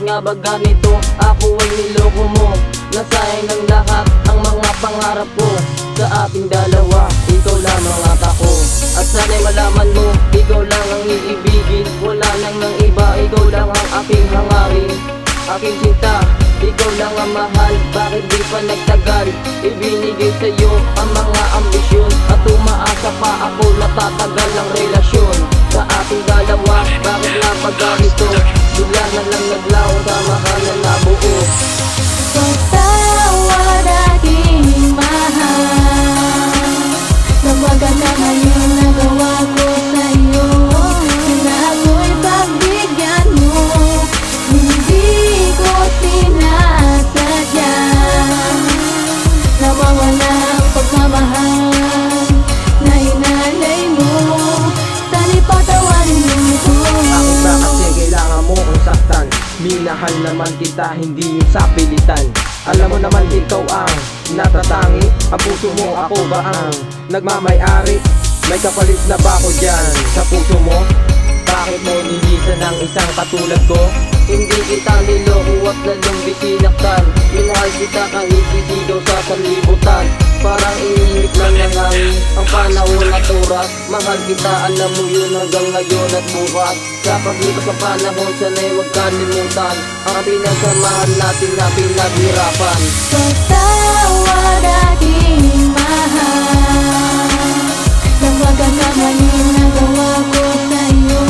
nga ba ganito? Ako ay niloko mo, nasayang ng lahat ang mga pangarap ko. Sa ating dalawa, ikaw lamang at ako. At sana'y malaman mo, ikaw lang ang iibigin. Wala nang ng iba, ikaw lang ang aking hangarin. Aking sinta, ikaw lang ang mahal. Bakit di pa nagtagal? Ibinigay sa'yo ang mga ambisyon. At umaasa pa ako na tatagal ang relasyon. Sa ating dalawa, bakit nga pa ganito? Bigla na lang naglaw sa mahal na nabuo. Patawad aking mahal, nawagan na ngayon nagawa ko sa'yo, na ako'y pagbigyan mo. Hindi ko sinasadya na mawala ang pagmamahal na inalay mo. Sana'y patawarin mo ito. Bakit ba kasi kailangan mo kong saktan? Minahal naman kita, hindi yung sa pilitan. Alam mo naman ikaw ang natatangi. Ang puso mo, ako ba ang nagmamay-ari? May kapalit na ba ako dyan sa puso mo? Bakit mo nilisan ng isang katulad ko? Hindi kita niloko at lalong bisinaktan. Minahal kita kahit sisigaw sa sanlibutan. Parang iniinip lang ng hangin ang panahon at oras. Mahal kita, alam mo yun hanggang ngayon at bukas. Sa paglipas ng panahon, sana'y huwag kalimutan ang pinasamahan natin na pinaghirapan. Patawad aking mahal, nawagan na ngayon nagawa ko sa'yo,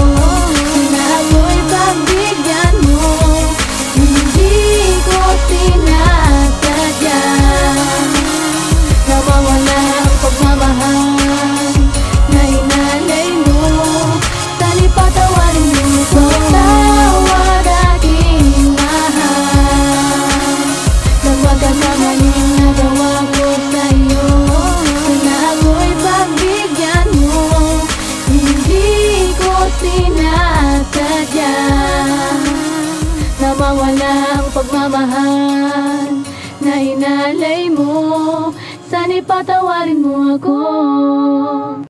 na ako'y pagbigyan mo. Hindi ko sinasadya na mawala ang pagmamahal na inalay mo. Sana'y patawarin mo ito. Patawad aking mahal, nawagan na ngayon nagawa ko sa'yo, na ako'y pagbigyan mo. Hindi ko sinasadya na mawala ang pagmamahal na inalay mo. Sana'y patawarin mo ako.